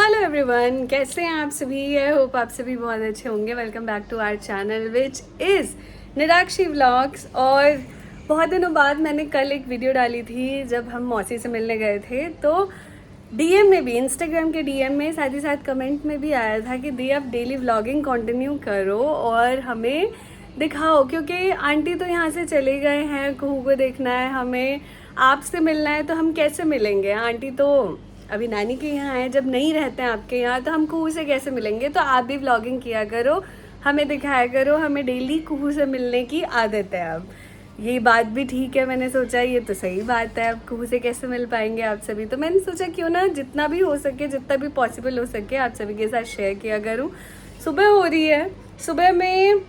Hello everyone, कैसे हैं आप सभी। आई होप आप सभी बहुत अच्छे होंगे। Welcome back to our channel which is Nirakshi vlogs. और बहुत दिनों बाद मैंने कल एक वीडियो डाली थी जब हम मौसी से मिलने गए थे, तो डीएम में भी, इंस्टाग्राम के डीएम में, साथ ही साथ कमेंट में भी आया था कि दी आप डेली व्लॉगिंग कंटिन्यू करो और हमें दिखाओ, क्योंकि आंटी तो यहाँ से चले गए हैं, कुहू को देखना है, हमें आपसे मिलना है, तो हम कैसे मिलेंगे। आंटी तो अभी नानी के यहाँ है, जब नहीं रहते हैं आपके यहाँ तो हम कुहू से कैसे मिलेंगे। तो आप भी व्लॉगिंग किया करो, हमें दिखाया करो, हमें डेली कुहू से मिलने की आदत है। अब ये बात भी ठीक है, मैंने सोचा ये तो सही बात है, अब कुहू से कैसे मिल पाएंगे आप सभी। तो मैंने सोचा क्यों ना जितना भी हो सके, जितना भी पॉसिबल हो सके, आप सभी के साथ शेयर किया करूँ। सुबह हो रही है, सुबह में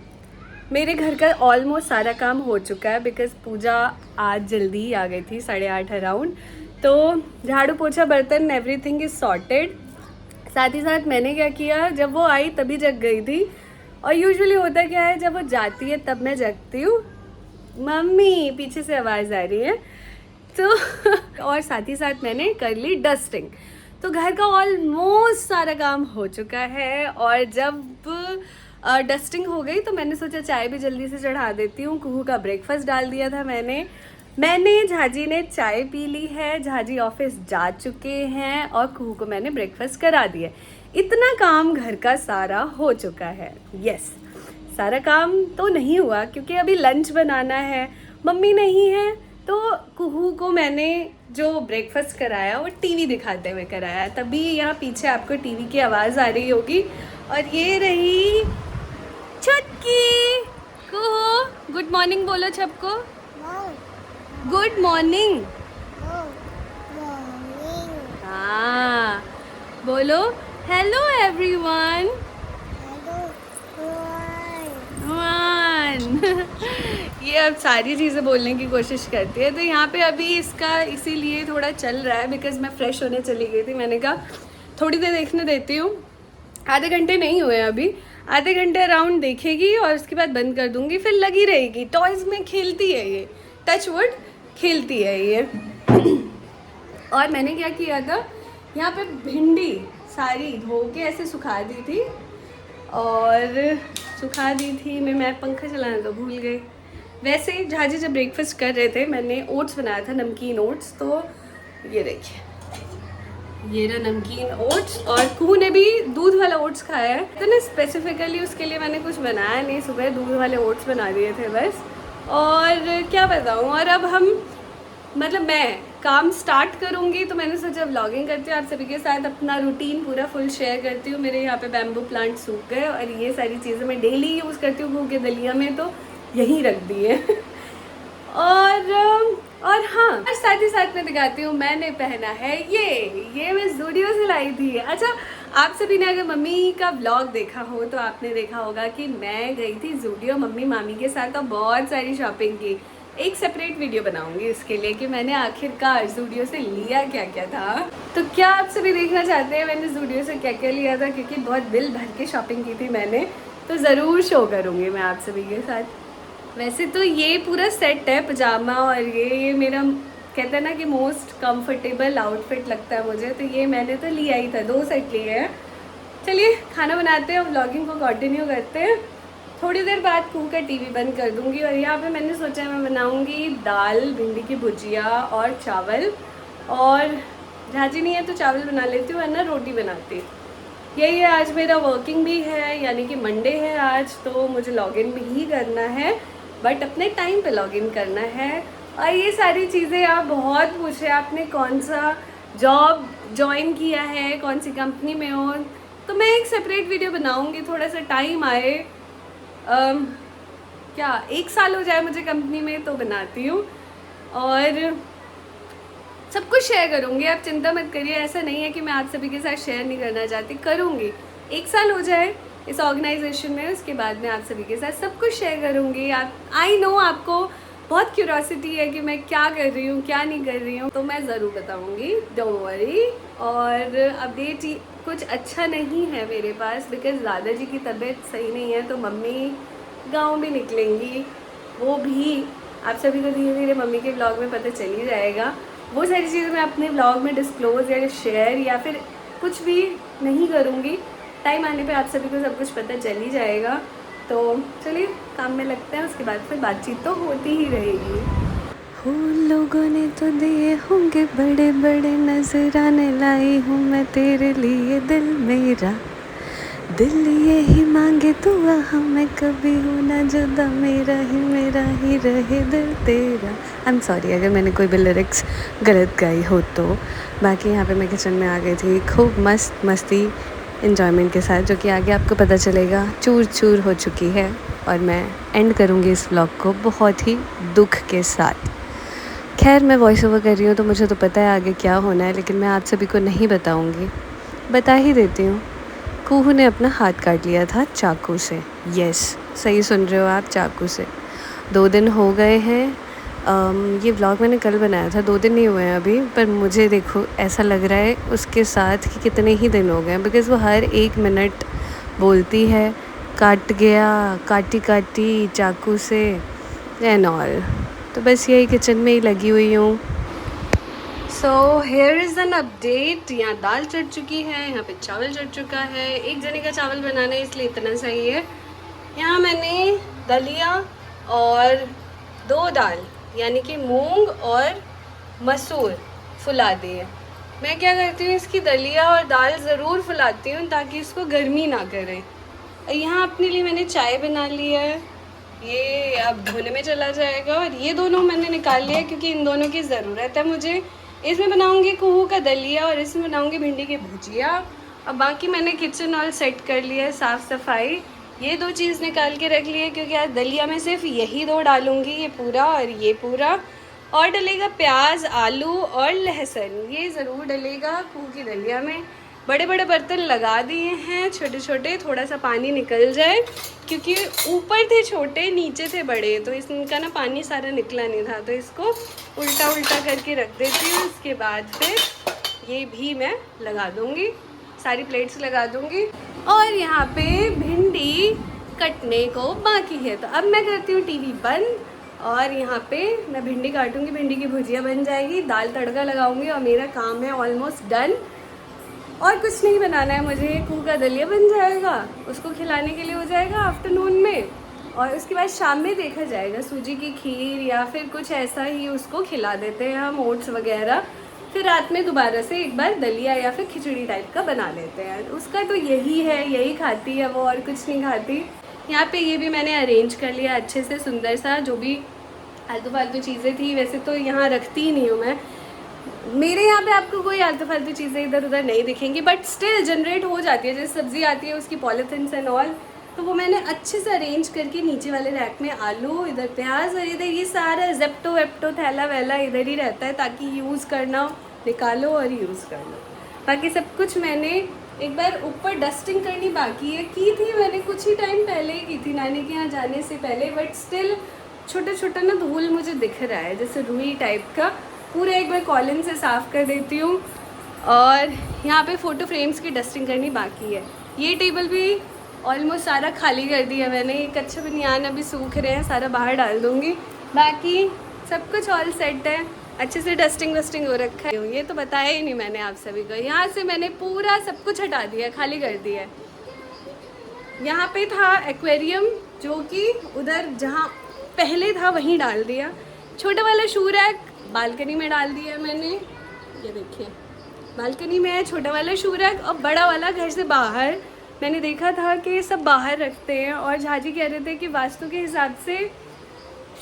मेरे घर का ऑलमोस्ट सारा काम हो चुका है, बिकॉज पूजा आज जल्दी ही आ गई थी, 8:30 अराउंड। तो झाड़ू पोछा बर्तन एवरीथिंग इज़ सॉर्टेड। साथ ही साथ मैंने क्या किया, जब वो आई तभी जग गई थी, और यूजुअली होता क्या है, जब वो जाती है तब मैं जगती हूँ। मम्मी पीछे से आवाज़ आ रही है तो और साथ ही साथ मैंने कर ली डस्टिंग। तो घर का ऑलमोस्ट सारा काम हो चुका है, और जब डस्टिंग हो गई तो मैंने सोचा चाय भी जल्दी से चढ़ा देती हूँ। कुहू का ब्रेकफास्ट डाल दिया था मैंने झाजी ने चाय पी ली है, झाजी ऑफिस जा चुके हैं, और कुहू को मैंने ब्रेकफास्ट करा दिया। इतना काम घर का सारा हो चुका है। यस, सारा काम तो नहीं हुआ क्योंकि अभी लंच बनाना है, मम्मी नहीं है, तो कुहू को मैंने जो ब्रेकफास्ट कराया वो टीवी दिखाते हुए कराया, तभी यहाँ पीछे आपको टीवी की आवाज़ आ रही होगी। और ये रही छुटकी कुहू। गुड मॉर्निंग बोलो सबको। Good morning. हाँ बोलो, हेलो एवरीवन। ये अब सारी चीज़ें बोलने की कोशिश करती है। तो यहाँ पे अभी इसका इसीलिए थोड़ा चल रहा है, बिकॉज मैं फ्रेश होने चली गई थी। मैंने कहा थोड़ी देर देखने देती हूँ, आधे घंटे नहीं हुए अभी, आधे घंटे अराउंड देखेगी और उसके बाद बंद कर दूंगी, फिर लगी रहेगी टॉयज़ में, खेलती है ये, टच वुड खेलती है ये। और मैंने क्या किया था, यहाँ पे भिंडी सारी धो के ऐसे सुखा दी थी, और सुखा दी थी मैं पंखा चलाना तो भूल गई। वैसे ही झाजी जब ब्रेकफास्ट कर रहे थे, मैंने ओट्स बनाया था, नमकीन ओट्स। तो ये देखिए, ये रहा नमकीन ओट्स, और कुहू ने भी दूध वाला ओट्स खाया है। तो ना स्पेसिफिकली उसके लिए मैंने कुछ बनाया नहीं, सुबह दूध वाले ओट्स बना दिए थे बस। और क्या बताऊँ, और अब हम मतलब मैं काम स्टार्ट करूँगी, तो मैंने सोचा व्लॉगिंग करती हूँ, आप सभी के साथ अपना रूटीन पूरा फुल शेयर करती हूँ। मेरे यहाँ पे बैम्बू प्लांट सूख गए, और ये सारी चीज़ें मैं डेली यूज़ करती हूँ कुहू के दलिया में, तो यहीं रख दिए और हाँ, और साथ ही साथ मैं दिखाती हूँ मैंने पहना है ये मैं ज़ूडियो से लाई थी। अच्छा, आप सभी ने अगर मम्मी का व्लॉग देखा हो तो आपने देखा होगा कि मैं गई थी ज़ूडियो मम्मी मामी के साथ, और बहुत सारी शॉपिंग की। एक सेपरेट वीडियो बनाऊंगी इसके लिए कि मैंने आखिरकार ज़ूडियो से लिया क्या क्या था। तो क्या आप सभी देखना चाहते हैं मैंने ज़ूडियो से क्या क्या लिया था, क्योंकि बहुत दिल भर के शॉपिंग की थी मैंने, तो ज़रूर शो करूँगी मैं आप सभी के साथ। वैसे तो ये पूरा सेट है, पजामा, और ये मेरा कहते हैं ना कि मोस्ट कंफर्टेबल आउटफिट लगता है मुझे, तो ये मैंने तो लिया ही था, 2 सेट लिए हैं। चलिए खाना बनाते हैं और व्लॉगिंग को कंटिन्यू करते हैं। थोड़ी देर बाद कुहू का टीवी बंद कर दूंगी, और यहाँ पे मैंने सोचा मैं बनाऊंगी दाल, भिंडी की भुजिया और चावल, और झाजी नहीं है तो चावल बना लेती हूँ, वरना रोटी बनाती। यही है, आज मेरा वर्किंग भी है, यानी कि मंडे है आज, तो मुझे लॉगिन भी ही करना है, बट अपने टाइम पे लॉगिन करना है। और ये सारी चीज़ें आप बहुत पूछ रहे हैं, आपने कौन सा जॉब ज्वाइन किया है, कौन सी कंपनी में हो, तो मैं एक सेपरेट वीडियो बनाऊंगी, थोड़ा सा टाइम आए, क्या 1 साल हो जाए मुझे कंपनी में तो बनाती हूँ, और सब कुछ शेयर करूँगी, आप चिंता मत करिए। ऐसा नहीं है कि मैं आप सभी के साथ शेयर नहीं करना चाहती, करूँगी। 1 साल हो जाए इस ऑर्गेनाइजेशन में, उसके बाद मैं आप सभी के साथ सब कुछ शेयर करूँगी। आप, आई नो आपको बहुत क्यूरोसिटी है कि मैं क्या कर रही हूँ, क्या नहीं कर रही हूँ, तो मैं ज़रूर बताऊँगी, डोंट वरी। और अपडेट कुछ अच्छा नहीं है मेरे पास, बिकॉज दादाजी की तबीयत सही नहीं है, तो मम्मी गाँव भी निकलेंगी, वो भी आप सभी को धीरे धीरे मम्मी के ब्लॉग में पता चल ही जाएगा। वो सारी चीज़ें मैं अपने ब्लॉग में डिस्क्लोज या शेयर या फिर कुछ भी नहीं करूँगी, टाइम आने पे आप सभी को सब कुछ पता चल ही जाएगा। तो चलिए काम में लगते हैं, उसके बाद फिर बातचीत तो होती ही रहेगी। हो लोगों ने तो दिए होंगे बड़े बड़े नजराने, लाई हूँ मैं तेरे लिए दिल मेरा, दिल यही मांगे तू हमें कभी हो ना जुदा, मेरा ही रहे दिल तेरा। आई एम सॉरी अगर मैंने कोई भी लिरिक्स गलत गाई हो तो। बाकी यहाँ पे मैं किचन में आ गई थी खूब मस्ती इन्जॉयमेंट के साथ, जो कि आगे आपको पता चलेगा चूर चूर हो चुकी है। और मैं एंड करूँगी इस व्लॉग को बहुत ही दुख के साथ। खैर मैं वॉइस ओवर कर रही हूँ तो मुझे तो पता है आगे क्या होना है, लेकिन मैं आप सभी को नहीं बताऊँगी, बता ही देती हूँ। कुहू ने अपना हाथ काट लिया था चाकू से। यस, सही सुन रहे हो आप, चाकू से। 2 दिन हो गए हैं। ये व्लॉग मैंने कल बनाया था, 2 दिन नहीं हुए हैं अभी, पर मुझे देखो ऐसा लग रहा है उसके साथ कि कितने ही दिन हो गए हैं, बिकॉज़ वो हर 1 मिनट बोलती है काट गया, काटी चाकू से एंड ऑल। तो बस यही किचन में ही लगी हुई हूँ। So here is an update. यहाँ दाल चढ़ चुकी है, यहाँ पे चावल चढ़ चुका है। एक जने का चावल बनाना है इसलिए इतना सही है। यहाँ मैंने दलिया और 2 दाल यानी कि मूंग और मसूर फुला दिए। मैं क्या करती हूँ, इसकी दलिया और दाल ज़रूर फुलाती हूँ ताकि इसको गर्मी ना करे। यहाँ अपने लिए मैंने चाय बना लिया है, ये अब धोने में चला जाएगा। और ये दोनों मैंने निकाल लिया क्योंकि इन दोनों की ज़रूरत है मुझे। इसमें बनाऊंगी कुहू का दलिया और इसमें बनाऊंगी भिंडी की भुजिया। अब बाकी मैंने किचन ऑल सेट कर लिया है, साफ़ सफाई। ये 2 चीज़ निकाल के रख ली है क्योंकि आज दलिया में सिर्फ यही 2 डालूंगी, ये पूरा और ये पूरा। और डलेगा प्याज, आलू और लहसुन, ये ज़रूर डलेगा कुहू की दलिया में। बड़े बड़े बर्तन लगा दिए हैं, छोटे छोटे थोड़ा सा पानी निकल जाए क्योंकि ऊपर थे छोटे नीचे थे बड़े, तो इसका ना पानी सारा निकला नहीं था। तो इसको उल्टा करके रख देती हूँ। उसके बाद फिर ये भी मैं लगा दूँगी, सारी प्लेट्स लगा दूँगी। और यहाँ पे भिंडी कटने को बाकी है, तो अब मैं करती हूँ टीवी बंद और यहाँ पे मैं भिंडी काटूँगी, भिंडी की भुजिया बन जाएगी, दाल तड़का लगाऊँगी और मेरा काम है ऑलमोस्ट डन। और कुछ नहीं बनाना है मुझे, कुहू का दलिया बन जाएगा, उसको खिलाने के लिए हो जाएगा आफ्टरनून में। और उसके बाद शाम में देखा जाएगा, सूजी की खीर या फिर कुछ ऐसा ही उसको खिला देते हैं हम, ओट्स वगैरह। फिर रात में दोबारा से एक बार दलिया या फिर खिचड़ी टाइप का बना लेते हैं। उसका तो यही है, यही खाती है वो, और कुछ नहीं खाती। यहाँ पे ये भी मैंने अरेंज कर लिया अच्छे से, सुंदर सा। जो भी आलतू फालतू चीज़ें थी, वैसे तो यहाँ रखती ही नहीं हूँ मैं, मेरे यहाँ पे आपको कोई आलतू फालतू चीज़ें इधर उधर नहीं दिखेंगी, बट स्टिल जनरेट हो जाती है। जैसे सब्ज़ी आती है उसकी पॉलीथिन्स एंड ऑल, तो वो मैंने अच्छे से अरेंज करके नीचे वाले रैक में आलू, इधर प्याज और इधर ये सारा जेप्टो वेप्टो थैला वैला इधर ही रहता है ताकि यूज़ करना, निकालो और यूज़ कर लो। बाकी सब कुछ मैंने एक बार ऊपर डस्टिंग करनी बाकी है, की थी मैंने कुछ ही टाइम पहले ही की थी नानी के यहाँ जाने से पहले, बट स्टिल छोटा छोटा ना धूल मुझे दिख रहा है जैसे रुई टाइप का। पूरा एक बार कॉलिन से साफ़ कर देती हूँ। और यहाँ पे फ़ोटो फ्रेम्स की डस्टिंग करनी बाकी है। ये टेबल भी ऑलमोस्ट सारा खाली कर दिया मैंने, एक अच्छा बनियान अभी सूख रहे हैं, सारा बाहर डाल दूँगी। बाकी सब कुछ ऑल सेट है, अच्छे से डस्टिंग वस्टिंग हो रखा है। ये तो बताया ही नहीं मैंने आप सभी को। यहाँ से मैंने पूरा सब कुछ हटा दिया, खाली कर दिया है। यहाँ पे था एक्वेरियम जो कि उधर जहाँ पहले था वहीं डाल दिया। छोटा वाला शू रैक बालकनी में डाल दिया मैंने, ये देखिए बालकनी में है छोटा वाला शू रैक। और बड़ा वाला घर से बाहर, मैंने देखा था कि सब बाहर रखते हैं और झाजी कह रहे थे कि वास्तु के हिसाब से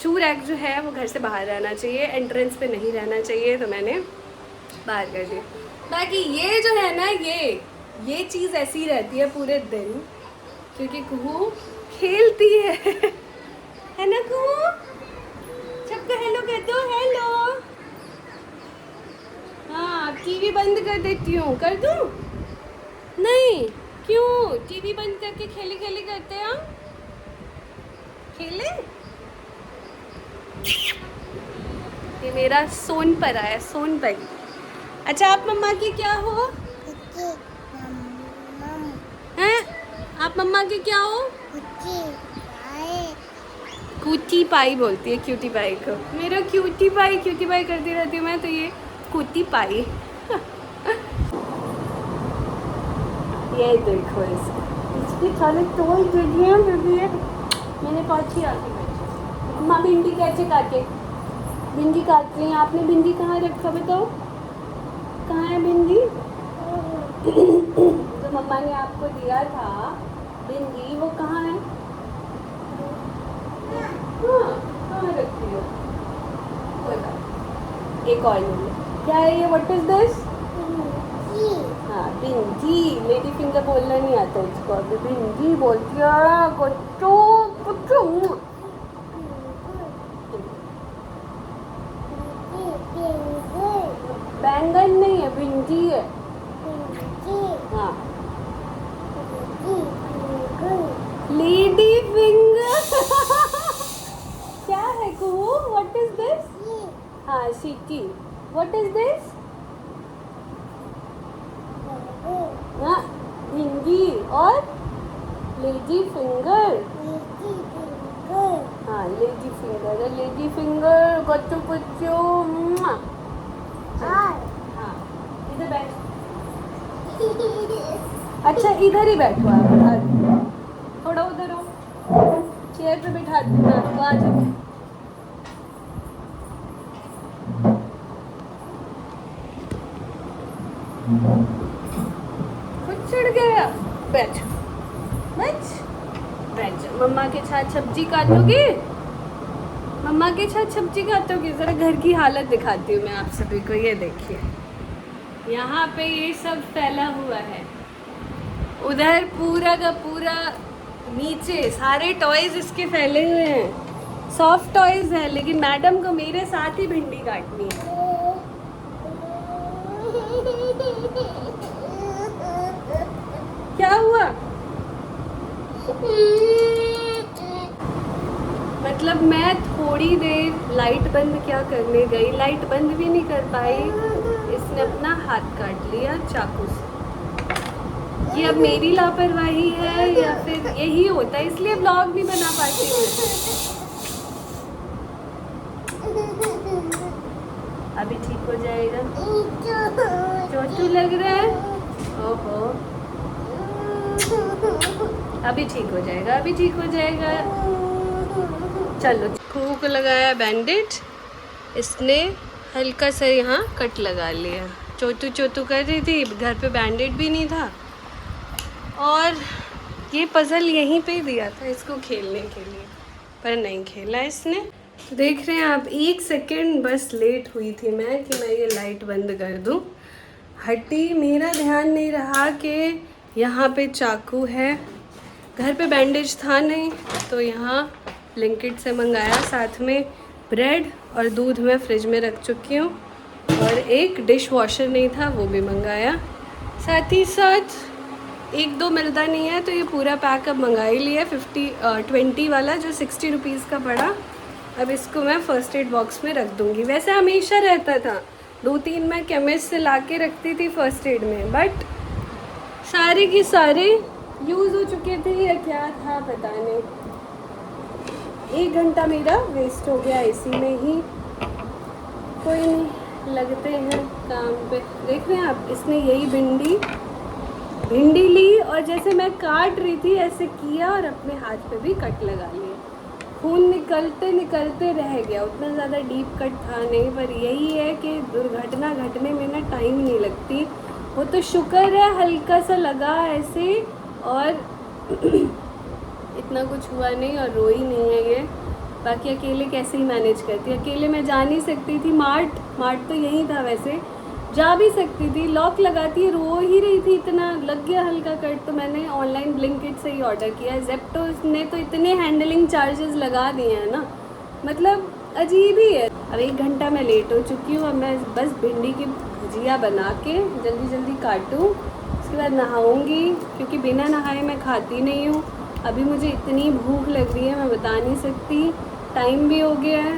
शू रैक जो है वो घर से बाहर रहना चाहिए, एंट्रेंस पे नहीं रहना चाहिए, तो मैंने बाहर कर दिया। बाकी ये जो है ना, ये चीज़ ऐसी रहती है पूरे दिन क्योंकि कुहू खेलती है ना कुहू? सबको हेलो कहते हो, हेलो। हाँ, टीवी बंद कर देती हूँ, कर दूँ? नहीं, क्यों? टीवी बंद करके खेली करते हैं हम, खेले। ये मेरा सोनपरा है, सोनपरी। अच्छा आप मम्मा की क्या हो? हैं? आप मम्मा के क्या हो? क्यूटी पाई बोलती है, क्यूटी पाई को। मेरा क्यूटी पाई करती रहती हूँ मैं, तो ये क्यूटी पाई। ये देखो इसकी साले टोल जगह मैंने कौची आके बैठी। माँ भिंडी कैसे काटे? भिंडी काट ली आपने। भिंडी कहाँ रखा बताओ? कहाँ है भिंडी? जो मम्मा ने आपको दिया था भिंडी वो कहाँ है? हाँ कहाँ रखी हो? एक और क्या है ये? What is this? हाँ भिंडी। लेडी फिंगर बोलना नहीं आता इसको, अभी भिंडी बोलती है। कुट्टू कुट्टू। बैंगन नहीं है, भिंडी है। हाँ लेडी फिंगर। क्या है कुहू? What is this? हाँ सीटी। What is this? हाँ भिंडी और लेडी फिंगर। हाँ लेडी फिंगर है, लेडी फिंगर। बच्चों बच्चों हाँ इधर बैठ। अच्छा इधर ही बैठो आप, थोड़ा उधर हो, चेयर पे बैठा दूँ आपको। आ जाओ। खुद चढ़ गया। बैठ बैठ बैठ। मम्मा के साथ सब्जी काटोगे? मम्मा के साथ सब्जी काटोगे? ज़रा घर की हालत दिखाती हूँ मैं आप सभी को। ये देखिए यहाँ पे ये सब फैला हुआ है, उधर पूरा का पूरा नीचे सारे टॉयज इसके फैले हुए हैं। सॉफ्ट टॉयज है, लेकिन मैडम को मेरे साथ ही भिंडी काटनी है। क्या हुआ? मतलब मैं थोड़ी देर लाइट बंद क्या करने गई, लाइट बंद भी नहीं कर पाई, इसने अपना हाथ काट लिया चाकू से। ये अब मेरी लापरवाही है या फिर यही होता है, इसलिए व्लॉग नहीं बना पाती मैं। अभी ठीक हो जाएगा। चोटू लग रहा है? ओहो अभी ठीक हो जाएगा, अभी ठीक हो जाएगा। चलो खूह को लगाया बैंडेज, इसने हल्का सा यहाँ कट लगा लिया। चोटू चोटू कर रही थी, घर पे बैंडेज भी नहीं था, और ये पजल यहीं पे दिया था इसको खेलने के लिए, पर नहीं खेला इसने। तो देख रहे हैं आप, 1 सेकेंड बस लेट हुई थी मैं कि मैं ये लाइट बंद कर दूँ। हटी, मेरा ध्यान नहीं रहा कि यहाँ पे चाकू है। घर पे बैंडेज था नहीं तो यहाँ ब्लिंकिट से मंगाया, साथ में ब्रेड और दूध मैं फ्रिज में रख चुकी हूँ, और एक डिश वॉशर नहीं था वो भी मंगाया। साथ ही साथ 1-2 मिलता नहीं है तो ये पूरा पैक अब मंगा ही लिया, 20 वाला जो 60 रुपीज़ का पड़ा। अब इसको मैं फ़र्स्ट एड बॉक्स में रख दूँगी। वैसे हमेशा रहता था, 2-3 मैं केमिस्ट से ला के रखती थी फ़र्स्ट एड में, बट सारे के सारे यूज़ हो चुके थे या क्या था पता नहीं। 1 घंटा मेरा वेस्ट हो गया इसी में ही। कोई नहीं, लगते हैं काम पे। देख रहे हैं आप, इसने यही भिंडी ली और जैसे मैं काट रही थी ऐसे किया और अपने हाथ पे भी कट लगा लिया। खून निकलते निकलते रह गया, उतना ज़्यादा डीप कट था नहीं, पर यही है कि दुर्घटना घटने में ना टाइम नहीं लगती। वो तो शुक्र है हल्का सा लगा ऐसे, और इतना कुछ हुआ नहीं और रोई नहीं है ये। बाकी अकेले कैसे ही मैनेज करती, अकेले मैं जा नहीं सकती थी। मार्ट तो यहीं था, वैसे जा भी सकती थी, लॉक लगाती, रो ही रही थी, इतना लग गया हल्का कट। तो मैंने ऑनलाइन ब्लिंकिट से ही ऑर्डर किया। जेप्टो ने तो इतने हैंडलिंग चार्जेस लगा दिए हैं ना, मतलब अजीब ही है। अब 1 घंटा मैं लेट हो चुकी हूँ। अब मैं बस भिंडी की भुजिया बना के जल्दी जल्दी काटूँ, उसके बाद नहाऊँगी, क्योंकि बिना नहाए मैं खाती नहीं हूँ। अभी मुझे इतनी भूख लग रही है मैं बता नहीं सकती। टाइम भी हो गया है,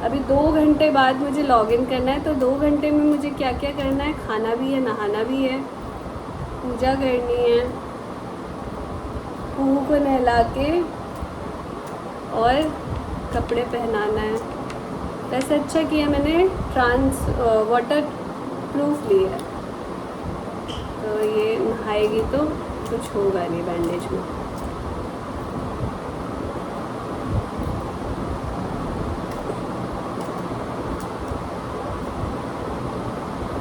अभी 2 घंटे बाद मुझे लॉगिन करना है। तो 2 घंटे में मुझे क्या क्या करना है, खाना भी है, नहाना भी है, पूजा करनी है, कुहू को नहला के और कपड़े पहनाना है। वैसे अच्छा किया मैंने वाटर प्रूफ लिया, तो ये खाएगी तो कुछ होगा नहीं बैंडेज में।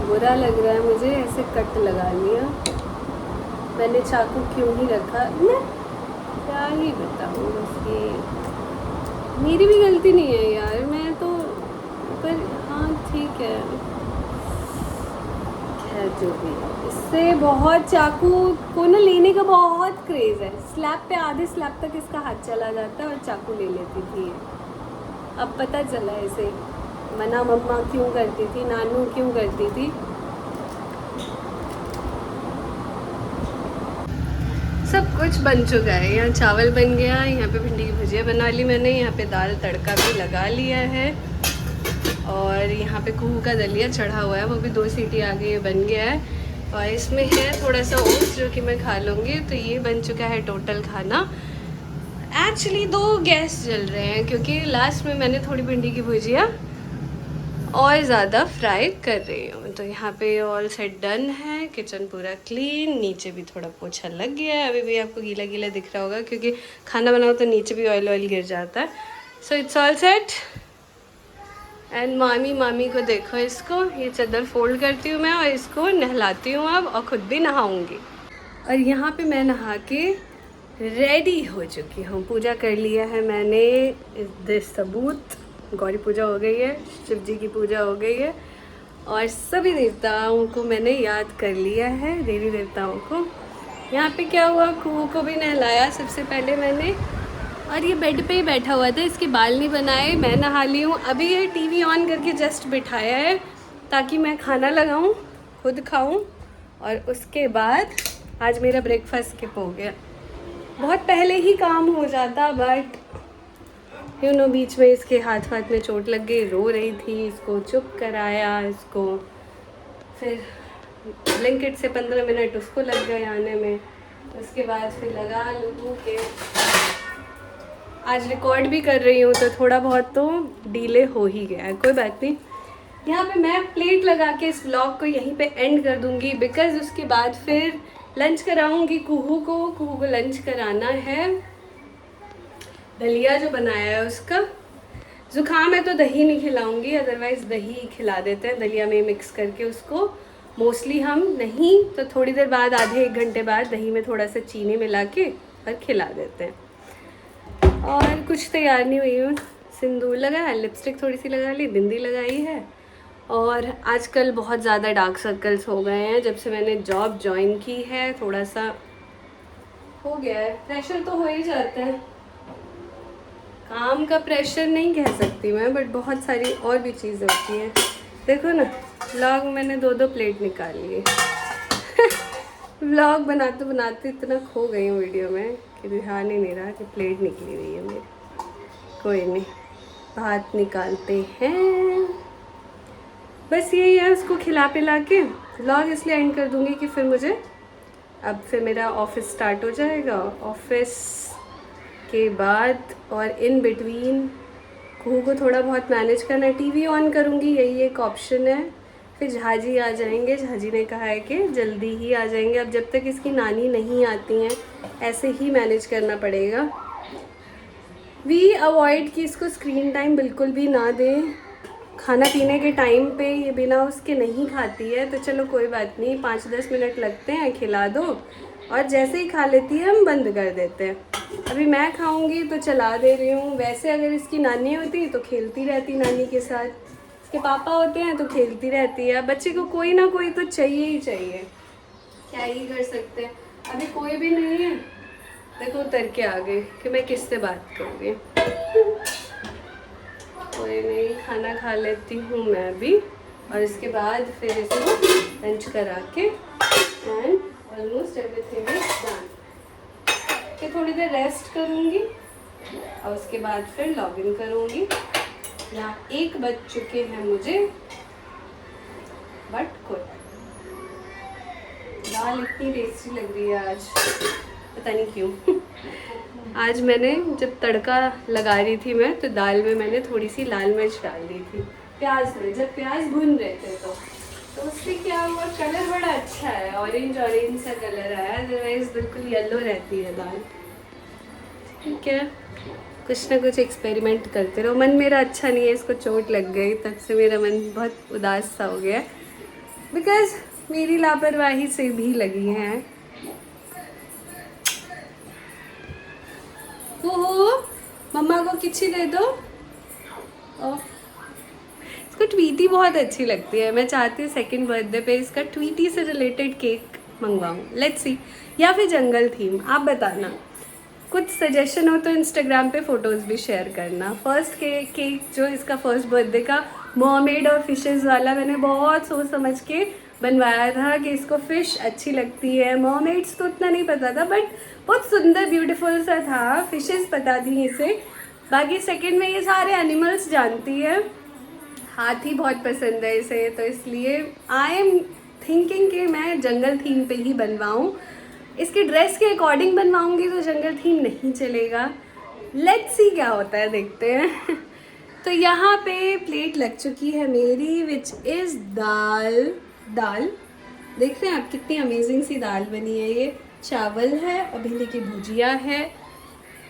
बुरा लग रहा है मुझे, ऐसे कट लगा लिया मैंने। चाकू क्यों ही रखा, मैं क्या ही बताऊँ, बस ये मेरी भी गलती नहीं है यार, मैं तो, पर हाँ ठीक है, खैर जो भी है। इससे बहुत चाकू को ना लेने का बहुत क्रेज़ है। स्लैब पे आधे स्लैब तक इसका हाथ चला जाता है और चाकू ले लेती थी। अब पता चला इसे, मना मम्मा क्यों करती थी, नानू क्यों करती थी। सब कुछ बन चुका है। यहाँ चावल बन गया, यहाँ पे भिंडी की भुजिया बना ली मैंने, यहाँ पे दाल तड़का भी लगा लिया है, और यहाँ पे कुहू का दलिया चढ़ा हुआ है, वो भी 2 सीटी आगे बन गया है। और इसमें है थोड़ा सा ओट्स जो कि मैं खा लूँगी। तो ये बन चुका है टोटल खाना। एक्चुअली 2 गैस जल रहे हैं क्योंकि लास्ट में मैंने थोड़ी भिंडी की भुजिया और ज़्यादा फ्राई कर रही हूँ। तो यहाँ पे ऑल सेट डन है, किचन पूरा क्लीन, नीचे भी थोड़ा पोछा लग गया है। अभी भी आपको गीला गीला दिख रहा होगा क्योंकि खाना बनाओ तो नीचे भी ऑयल गिर जाता है। So it's all set. And मामी को देखो, इसको ये चादर फोल्ड करती हूँ मैं और इसको नहलाती हूँ अब, और ख़ुद भी नहाऊँगी। और यहाँ पे मैं नहा के रेडी हो चुकी हूँ। पूजा कर लिया है मैंने, दिस सबूत, गौरी पूजा हो गई है, शिव जी की पूजा हो गई है, और सभी देवताओं को मैंने याद कर लिया है, देवी देवताओं को। यहाँ पे क्या हुआ, कुहू को भी नहलाया सबसे पहले मैंने, और ये बेड पे ही बैठा हुआ था, इसके बाल नहीं बनाए। मैं नहा ली हूँ। अभी ये टीवी ऑन करके जस्ट बिठाया है ताकि मैं खाना लगाऊँ, खुद खाऊँ, और उसके बाद आज मेरा ब्रेकफास्ट स्किप हो गया। बहुत पहले ही काम हो जाता, बट बीच में इसके हाथ में चोट लग गई, रो रही थी, इसको चुप कराया, इसको फिर ब्लैंकेट से 15 मिनट उसको लग गए आने में। उसके बाद फिर लगा लूँ के आज रिकॉर्ड भी कर रही हूँ तो थोड़ा बहुत तो डिले हो ही गया है, कोई बात नहीं। यहाँ पे मैं प्लेट लगा के इस व्लॉग को यहीं पे एंड कर दूँगी, बिकॉज़ उसके बाद फिर लंच कराऊँगी कुहू को लंच कराना है। दलिया जो बनाया है उसका, ज़ुकाम है तो दही नहीं खिलाऊँगी, अदरवाइज़ दही खिला देते हैं दलिया में मिक्स करके उसको। मोस्टली हम नहीं तो थोड़ी देर बाद, आधे 1 घंटे बाद दही में थोड़ा सा चीनी मिला के और खिला देते हैं। और कुछ तैयार नहीं हुई हूँ, सिंदूर लगाया, लिपस्टिक थोड़ी सी लगा ली, बिंदी लगाई है। और आजकल बहुत ज़्यादा डार्क सर्कल्स हो गए हैं जब से मैंने जॉब ज्वाइन की है, थोड़ा सा हो गया है, प्रेशर तो हो ही जाता है। काम का प्रेशर नहीं कह सकती मैं, बट बहुत सारी और भी चीज़ें होती हैं। देखो ना, व्लॉग मैंने 2 प्लेट निकाल लिए। व्लॉग बनाते बनाते इतना खो गई हूँ वीडियो में कि ध्यान ही नहीं रहा कि प्लेट निकली हुई है मेरी। कोई नहीं, भात निकालते हैं। बस यही है, उसको खिला पिला के व्लॉग इसलिए एंड कर दूँगी कि फिर मुझे अब फिर मेरा ऑफिस स्टार्ट हो जाएगा। ऑफिस के बाद और इन बिटवीन कुहू को थोड़ा बहुत मैनेज करना, टीवी ऑन करूँगी, यही एक ऑप्शन है। फिर झाजी आ जाएंगे, झाजी ने कहा है कि जल्दी ही आ जाएंगे। अब जब तक इसकी नानी नहीं आती हैं ऐसे ही मैनेज करना पड़ेगा। वी अवॉइड कि इसको स्क्रीन टाइम बिल्कुल भी ना दें। खाना पीने के टाइम पे ये बिना उसके नहीं खाती है, तो चलो कोई बात नहीं, 5-10 मिनट लगते हैं, खिला दो, और जैसे ही खा लेती है हम बंद कर देते हैं। अभी मैं खाऊंगी तो चला दे रही हूँ। वैसे अगर इसकी नानी होती तो खेलती रहती नानी के साथ, इसके पापा होते हैं तो खेलती रहती है। बच्चे को कोई ना कोई तो चाहिए ही चाहिए, क्या ही कर सकते हैं। अभी कोई भी नहीं है, देखो उतर के आ गई कि मैं किससे बात करूँगी। कोई नहीं, खाना खा लेती हूँ मैं भी, और इसके बाद फिर इसको लंच करा के and almost everything is done. कि थोड़ी देर रेस्ट करूँगी और उसके बाद फिर लॉगिन करूँगी। यहाँ 1 बज चुके हैं मुझे, बट कोई दाल इतनी टेस्टी लग रही है आज, पता नहीं क्यों। आज मैंने जब तड़का लगा रही थी मैं, तो दाल में मैंने थोड़ी सी लाल मिर्च डाल दी थी प्याज में, जब प्याज भून रहे थे तो तो उससे क्या हुआ, कलर बड़ा अच्छा है, ऑरेंज ऑरेंज सा कलर आया, अदरवाइज बिल्कुल येलो रहती है दाल। ठीक है, कुछ ना कुछ एक्सपेरिमेंट करते रहो। मन मेरा अच्छा नहीं है, इसको चोट लग गई तब से मेरा मन बहुत उदास सा हो गया है, बिकॉज मेरी लापरवाही से भी लगी हैं। ओहो, मम्मा को किच्छी दे दो। ओ, इसको ट्वीटी बहुत अच्छी लगती है। मैं चाहती हूँ सेकंड बर्थडे पे इसका ट्वीटी से रिलेटेड केक मंगवाऊँ। लेट्स सी, या फिर जंगल थीम, आप बताना। कुछ सजेशन हो तो इंस्टाग्राम पे फोटोज़ भी शेयर करना। फर्स्ट केक जो इसका फर्स्ट बर्थडे का मर्मेड और फिशेस वाला, मैंने बहुत सोच समझ के बनवाया था कि इसको फ़िश अच्छी लगती है। मर्मेड्स तो उतना नहीं पता था, बट बहुत सुंदर ब्यूटीफुल सा था। फिशेस पता थी इसे, बाकी सेकंड में ये सारे एनिमल्स जानती है। हाथी बहुत पसंद है इसे, तो इसलिए आई एम थिंकिंग कि मैं जंगल थीम पे ही बनवाऊँ। इसके ड्रेस के अकॉर्डिंग बनवाऊँगी तो जंगल थीम नहीं चलेगा। लेट्स सी क्या होता है, देखते हैं। तो यहाँ पे प्लेट लग चुकी है मेरी, विच इज़ दाल। दाल देख रहे हैं आप, कितनी अमेजिंग सी दाल बनी है। ये चावल है और भिंडी की भुजिया है,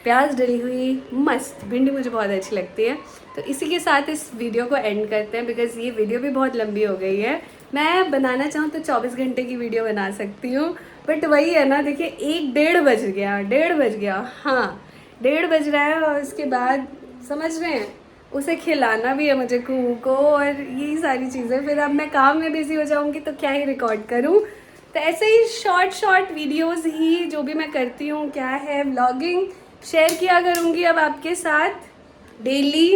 प्याज डली हुई, मस्त। भिंडी मुझे बहुत अच्छी लगती है। तो इसी के साथ इस वीडियो को एंड करते हैं, बिकॉज़ ये वीडियो भी बहुत लंबी हो गई है। मैं बनाना चाहूँ तो 24 घंटे की वीडियो बना सकती हूँ, बट वही है ना, देखिए 1-1:30 बज गया, 1:30 बज गया, हाँ 1:30 बज रहा है। और उसके बाद समझ रहे हैं, उसे खिलाना भी है मुझे कुहू को, और यही सारी चीज़ें। फिर अब मैं काम में बिजी हो जाऊँगी तो क्या ही रिकॉर्ड करूँ। तो ऐसे ही शॉर्ट वीडियोस ही जो भी मैं करती हूँ, क्या है व्लॉगिंग शेयर किया करूँगी अब आपके साथ डेली,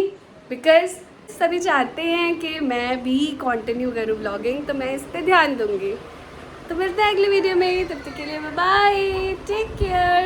बिकॉज सभी चाहते हैं कि मैं भी कंटिन्यू करूँ व्लॉगिंग, तो मैं इस पर ध्यान दूँगी। तो मिलते हैं अगली वीडियो में, तब तक के लिए बाय, टेक केयर।